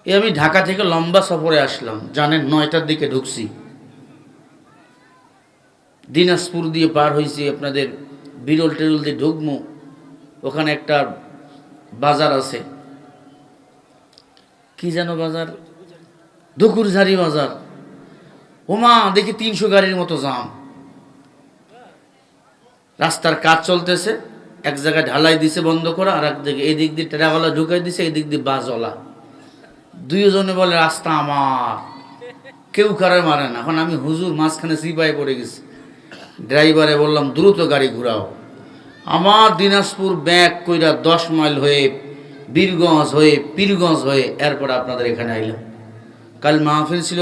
আমি ঢাকা থেকে লম্বা সফরে আসলাম, জানেন 9টার দিকে ঢুকছি, দিনাজপুর দিয়ে পার হয়েছি, আপনাদের বিরল টেরুল দিয়ে ঢুকমু, ওখানে একটা বাজার আছে, কি যেন বাজার, দুকুরঝাড়ি বাজার। ওমা দেখি 300 গাড়ির মতো জাম, রাস্তার কাজ চলতেছে, এক জায়গায় ঢালাই দিছে বন্ধ করা, আর এক জায়গায় এদিক দিয়ে টেরাওয়ালা ঢুকাই দিছে, এদিক দিয়ে বাসওয়ালা, দুইজনে বলে রাস্তা আমার, কেউ কারে মারে না। এখন আমি হুজুর মাঝখানে সিপাই পড়ে গেছি, ড্রাইভারে বললাম দ্রুত গাড়ি ঘুরাও। আমার দিনাজপুর ব্যাক কইরা 10 মাইল হয়ে বীরগঞ্জ হয়ে পীরগঞ্জ হয়ে এরপর আপনাদের এখানে আইলাম। কাল মাহফিল ছিল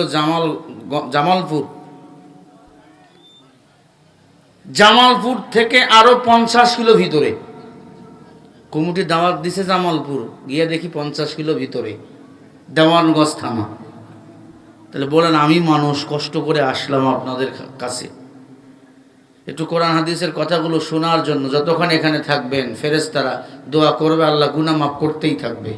জামালপুর থেকে আরো 50 কিলো ভিতরে, কমিটি দাওয়াত দিছে জামালপুর, গিয়ে দেখি 50 কিলো ভিতরে দেওয়ানগঞ্জ থানা। তাহলে বলেন আমি মানুষ কষ্ট করে আসলাম আপনাদের কাছে একটু কোরআন হাদিসের কথাগুলো শোনার জন্য। যতক্ষণ এখানে থাকবেন ফেরেশতারা দোয়া করবে, আল্লাহ গুনাহ মাফ করতেই থাকবে।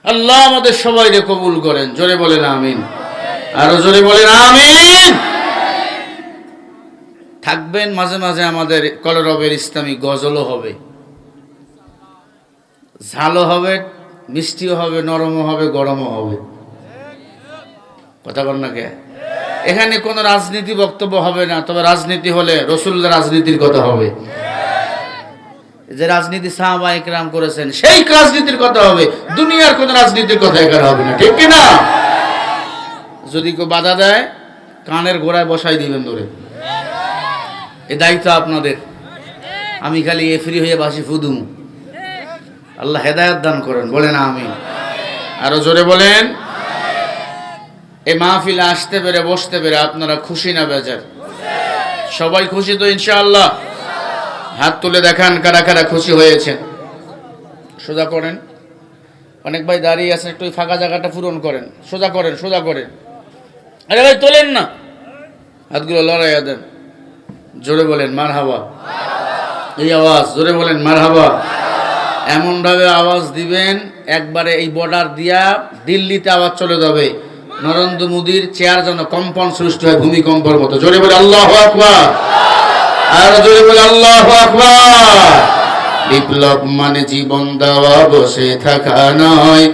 আল্লাহ আমাদের সবাইকে কবুল করেন, জোরে বলেন আমিন, আরো জোরে বলেন আমিন। থাকবেন মাঝে মাঝে, আমাদের কলরবের ইসলামী গজলও হবে, ঝালও হবে, মিষ্টিও হবে, নরমও হবে, গরমও হবে। কথা বল না কে? এখানে কোনো রাজনীতি বক্তব্য হবে না, তবে রাজনীতি হলে রাসূলুল্লাহর রাজনীতির কথা হবে। যে রাজনীতি সাহাবা ইকরাম করেছেন সেই রাজনীতির কথা হবে, দুনিয়ার কোনো রাজনীতির কথা এখানে হবে না, ঠিক কি না? যদি কেউ বাধা দেয় কানের গোড়ায় বসাই দিবেন ধরে, এ দায়িত্ব আপনাদের। আমি খালি ফ্রি হয়ে বাসি ফুদুম। আল্লাহ হেদায়েত দান করেন, বলেন আমিন, আরো জোরে বলেন। এই মাহফিলে আসতে পেরে বসতে পেরে আপনারা খুশি না বেজার? সবাই খুশি তো ইনশাআল্লাহ? হাত তুলে দেখান কারা কারা খুশি হয়েছেন। সোজা করেন, অনেক ভাই দাঁড়িয়ে আছেন, একটু ফাঁকা জায়গাটা পূরণ করেন, সোজা করেন, সোজা করেন। আরে ভাই তোলেন না, হাতগুলো লড়াইয়া দেন, জোরে বলেন মারহাবা। এই আওয়াজ জোরে বলেন মারহাবা। এমন ভাবে আওয়াজ দিবেন একবারে এই বর্ডার দিয়া দিল্লিতে আওয়াজ চলে যাবে, নরেন্দ্র মোদীর চেয়ার যেন কম্পন সৃষ্টি হয় ভূমিকম্পের মতো। জোরে বলে আল্লাহু আকবার, আর জোরে বলে আল্লাহু আকবার। বিপ্লব মানে জীবন দেওয়া, বসে থাকা নয়,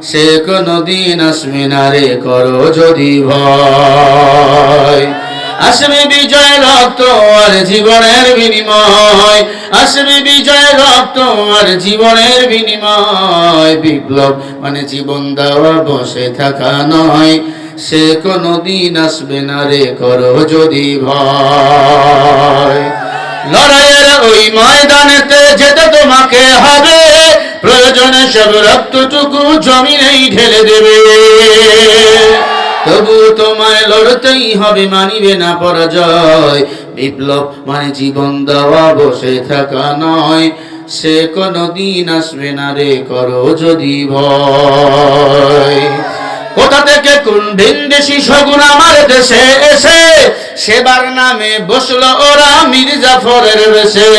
সে কোনদিন আসবে না রে, করো যদি ভয়। আসবে বিজয়, রক্ত আর জীবনের বিনিময়, আসবে বিজয়, রক্ত আর জীবনের বিনিময়। বিপ্লব মানে জীবন দেওয়া, বসে থাকা নয়, সে কোনদিন আসবে না রে, করো যদি ভয়। লড়াইয়ের ওই ময়দানেতে যেতে তোমাকে হবে, প্রয়োজনে সব রক্তটুকু জমিনেই ঢেলে দেবে। তবু তোমায় লড়তেই হবে, মানিবে না পরাজয়। বিপ্লব মানে জীবন দেওয়া, বসে থাকা নয়, সে কোনদিন আসবে না রে, করো যদি ভয়। কোথা থেকে কোন ভিনদেশি শগুন আমার দেশে এসে সেবার নামে বসলো ওরা মির্জাফরের বেশে।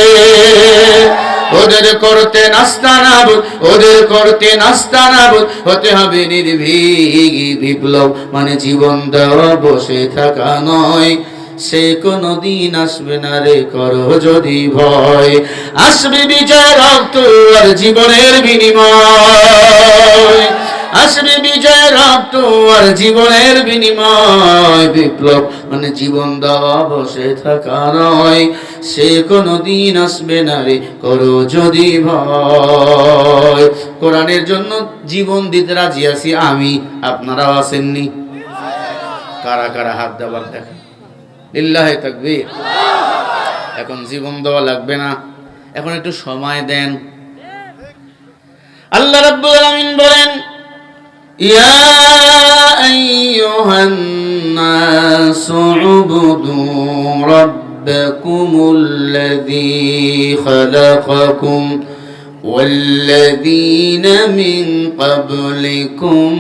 ওদের করতে নাস্তানাবুদ, ওদের করতে নাস্তানাবুদ হতে হবে নির্ভীক। বিপ্লব মানে জীবন দেওয়া, বসে থাকা নয়, সে কোনদিন আসবে না রে, করো যদি ভয়। আসবে বিজয়, রক্ত আর জীবনের বিনিময়, আসবে বিজয়, রক্ত আর জীবনের বিনিময়। বিপ্লব মানে জীবন দেওয়া, বসে থাকা নয়, সে কোনদিন আসবে না রে, করো যদি ভয়। কোরআনের জন্য জীবন দিতে রাজি আছি আমি, আপনারাও আছেননি? কারা কারা হাত দেওয়ার দেখেন, লিল্লাহি তাকবীর। এখন জীবন দেওয়া লাগবে না, এখন একটু সময় দেন। আল্লাহ রাব্বুল আলামিন বলেন, ইয়া আইয়ুহান নাসু উবুদু রাব্বাকুমুল্লাযী খালাকাকুম والذين من قبلكم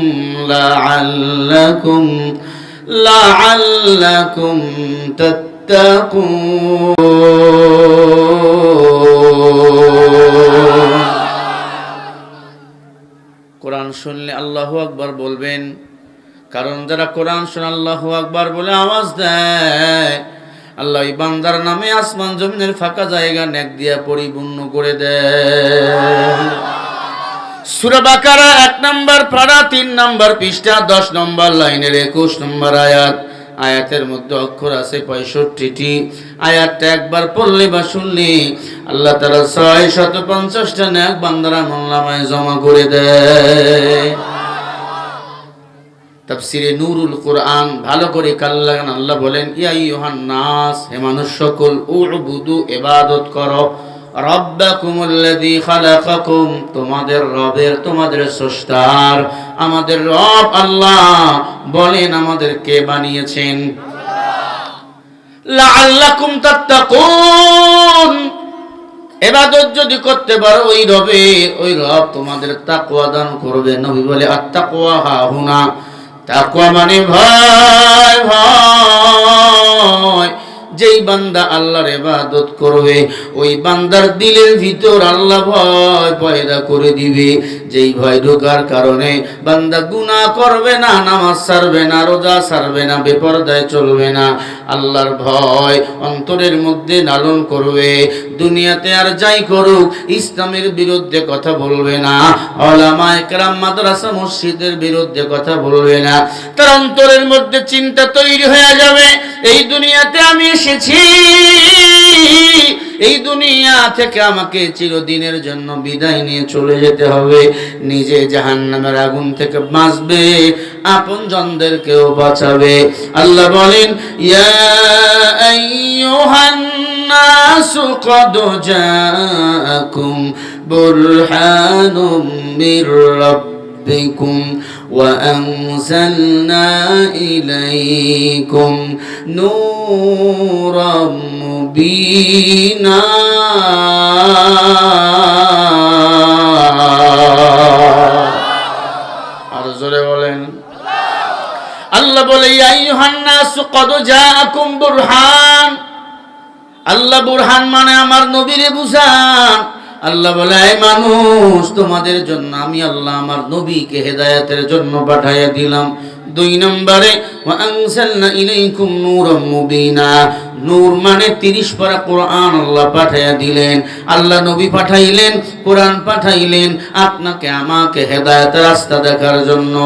لعلكم تتقون। কোরআন শুনলে আল্লাহু আকবার বলবেন, কারণ যারা কোরআন শুনে আল্লাহু আকবার বলে আওয়াজ দেয়, আল্লাহ এই বান্দার নামে আসমান জমিনের ফাঁকা জায়গা নেক দিয়া পরিপূর্ণ করে দেয়। সূরা বাকারা 1 নম্বর পারা 3 নম্বর পৃষ্ঠা 10 নম্বর লাইনের 21 নম্বর আয়াত। আয়াতের মধ্যে অক্ষর আছে 65টি। আয়াতটা একবার পড়লে বা শুনলে আল্লাহ তাআলা 650টা নেক বান্দার আমলনামায় জমা করে দেয়। তাফসিরে নূরুল কুরআন ভালো করে কান লাগান। আল্লাহ বলেন, ইয়া আইয়ুহান নাস, হে মানুষ সকল, উবুদু ইবাদত করো, রাব্বাকুমুল্লাযী খালাকাকুম, তোমাদের রবের, তোমাদের স্রষ্টার। আমাদের রব আল্লাহ, বলেন আমাদের কে বানিয়েছেন? লাআল্লাকুম তাত্তাকুন, ইবাদত যদি করতে পারো ওই রবের, ওই রব তোমাদের তাকওয়া দান করবে। নবী বলে, আত-তাকওয়া হাহুনা, তাকওয়া মানে ভয়। ভয় যেই বান্দা আল্লাহর ইবাদত করবে, ওই বান্দার দিলের ভিতর আল্লাহ ভয় পয়দা করে দিবে। যেই ভয় ঢোকার কারণে বান্দা গুনাহ করবে না, নামাজ ছাড়বে না, রোজা ছাড়বে না, বেপরদায় চলবে না। আল্লাহর ভয় অন্তরের মধ্যে লালন করবে। দুনিয়াতে আর যাই করুক, ইসলামের বিরুদ্ধে কথা বলবে না, উলামায়ে কেরাম, মাদ্রাসা, মসজিদের বিরুদ্ধে কথা বলবে না। তার অন্তরের মধ্যে চিন্তা তৈরি হয়ে যাবে, এই দুনিয়াতে আমি এসেছি, এই দুনিয়া থেকে আমাকে চিরদিনের জন্য বিদায় নিয়ে চলে যেতে হবে। নিজে জাহান্নামের আগুন থেকে বাঁচবে, আপনজনদেরকেও বাঁচাবে। আল্লাহ বলেন, ইয়া আইয়ুহান নাসু ক্বাদ জাআকুম বুরহানুম মির রাব্বিকুম وأنزلنا إليكم نورا مبينا আর জোরে বলেন আল্লাহ বলে, ইয়া আইয়ুহান নাস ক্বাদ জাআকুম বুরহান। আল্লাহ বুরহান মানে আমার নবীরে বুঝান। আল্লাহ বলে, এই মানুষ, তোমাদের জন্য আমি আল্লাহ আমার নবীকে হেদায়েতের জন্য পাঠাইয়া দিলাম। 2 নম্বরে, ওয়া আনজালনা ইলাইকুম নূরাম মুবিনা। নূর মানে 30 পারা কোরআন আল্লাহ পাঠাইয়া দিলেন। আল্লাহ নবী পাঠাইলেন, কোরআন পাঠাইলেন আপনাকে আমাকে হেদায়েতের রাস্তা দেখার জন্য।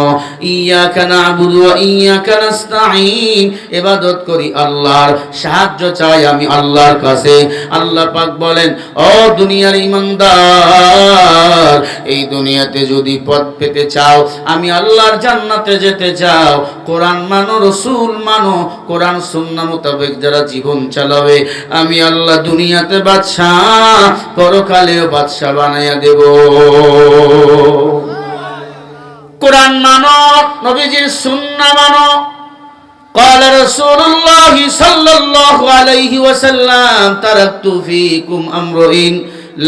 ইয়াকা না'বুদু ওয়া ইয়াকা নাস্তাঈন, ইবাদত করি আল্লাহর, সাহায্য চাই আমি আল্লাহর কাছে। আল্লাহ পাক বলেন, ও দুনিয়ার ঈমানদার, এই দুনিয়াতে যদি পথ পেতে চাও, আমি আল্লাহর জান্নাতে যেতে চাও, কোরআন মানো, রাসূল মানো, কোরআন সুন্নাহ মোতাবেক যারা জীবন চালাবে, আমি আল্লাহ দুনিয়াতে বাদশাহ, পরকালেও বাদশাহ বানাইয়া দেব। কোরআন মানো, নবীজির সুন্নাহ মানো। قال رسول الله صلى الله عليه وسلم تركت فيكم أمرين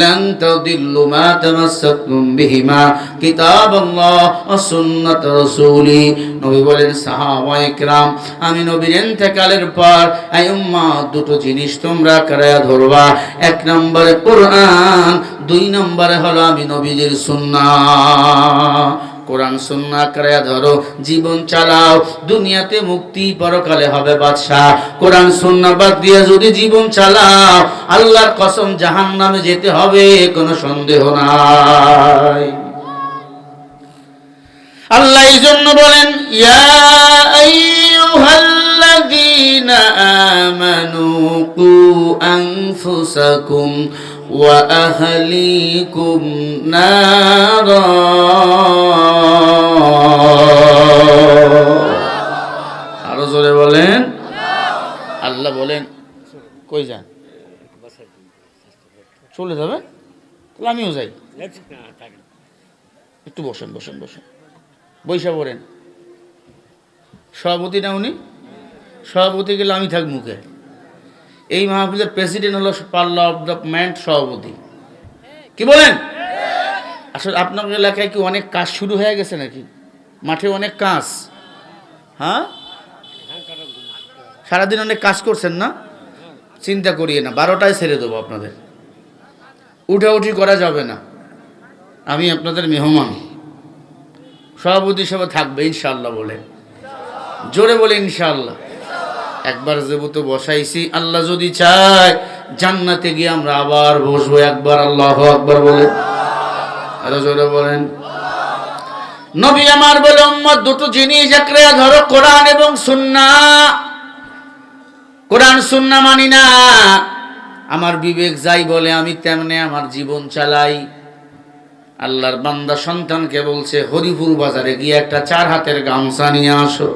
لن تضلوا ما تمسكتم بهما كتاب الله وسنة رسولي। নবী বলেন, সাহাবায়ে কেরাম, আমি নবীর ইন্তেকালের পর এই উম্মত দুটো জিনিস তোমরা কারায়া ধরবা। 1 নম্বরে কোরআন, 2 নম্বরে হলো আমি নবীজির সুন্নাহ। কোরআন সুন্নাহ কারায়া ধরো, জীবন চালাও, দুনিয়াতে মুক্তি, পরকালে হবে বাদশাহ। কোরআন সুন্নাহ বাদ দিয়ে যদি জীবন চালাও, আল্লাহর কসম জাহান্নামে যেতে হবে, কোনো সন্দেহ নাই। আল্লাহ এই জন্য বলেন, ইয়া আইয়ুহাল্লাযীনা আমানু কু আনফুসাকুম ওয়া আহলিকুম নারা। আরো জোরে বলেন। আল্লাহ বলেন, কই যান? চলে যাবে? তাহলে আমিও যাই। একটু বসেন বসেন বসেন, বৈশা পড়েন। সভাপতি না উনি? সভাপতি গেলে আমি থাক মুখে। এই মাহফিলের প্রেসিডেন্ট হলো পার্লামেন্ট সভাপতি। কি বলেন? আসলে আপনার এলাকায় কি অনেক কাজ শুরু হয়ে গেছে নাকি? মাঠে অনেক কাজ? হ্যাঁ, সারাদিন অনেক কাজ করছেন না? চিন্তা করিয়ে না, 12টায় ছেড়ে দেবো আপনাদের। উঠাউঠি করা যাবে না, আমি আপনাদের মেহমান। সভাপতি হিসেবে থাকবে ইনশাআল্লাহ বলে, জোরে বলে ইনশাআল্লাহ। একবার যেহেতু বসাইছি, আল্লাহ যদি চায় জান্নাতে গিয়ে আমরা আবার বসবো। একবার আল্লাহু আকবার বলে, আরো জোরে বলেন। নবী আমার বলে, উম্মত দুটো জিনিস একরে ধরো, কোরআন এবং সুন্নাহ। কোরআন সুন্নাহ মানি না, আমার বিবেক যাই বলে আমি তেমনে আমার জীবন চালাই। আল্লাহর বান্দা সন্তানকে বলছে হরিপুর বাজারে গিয়ে একটা 4 হাতের গামছা নিয়ে আসো।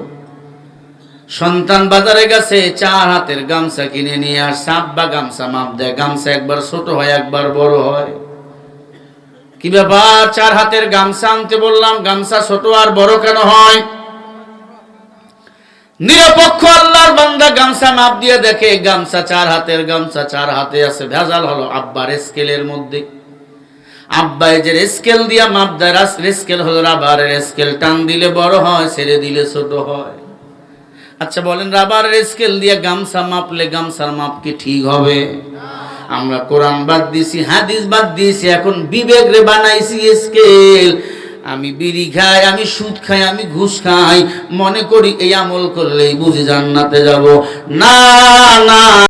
সন্তান বাজারে গেছে, 4 হাতের গামছা কিনে নিয়ে আসছে। আব্বা গামছা মাপ দেয়, গামছা একবার ছোট হয় একবার বড় হয়। কি ব্যাপার, 4 হাতের গামছা আনতে বললাম, গামছা ছোট আর বড় কেন হয়? নিরপেক্ষ আল্লাহর বান্দা গামছা মাপ দিয়ে দেখে গামছা 4 হাতের গামছা 4 হাতে আছে। ভেজাল হলো আব্বার স্কেলের মধ্যে। আব্বা যে স্কেল দিয়া মাপ দেয়, স্কেল হলো রাবারের স্কেল, টান দিলে বড় হয়, ছেড়ে দিলে ছোট হয়। আচ্ছা বলেন, রাবারের স্কেল দিয়ে গামছা মাপলে গামছার মাপ কি ঠিক হবে? আমরা কোরআন বাদ দিয়েছি, হাদিস বাদ দিয়েছি, এখন বিবেক রে বানাইছি স্কেল। আমি বিড়ি খাই, আমি সুদ খাই, আমি ঘুষ খাই, মনে করি এই আমল করলেই বুঝি জান্নাতে যাব। না না।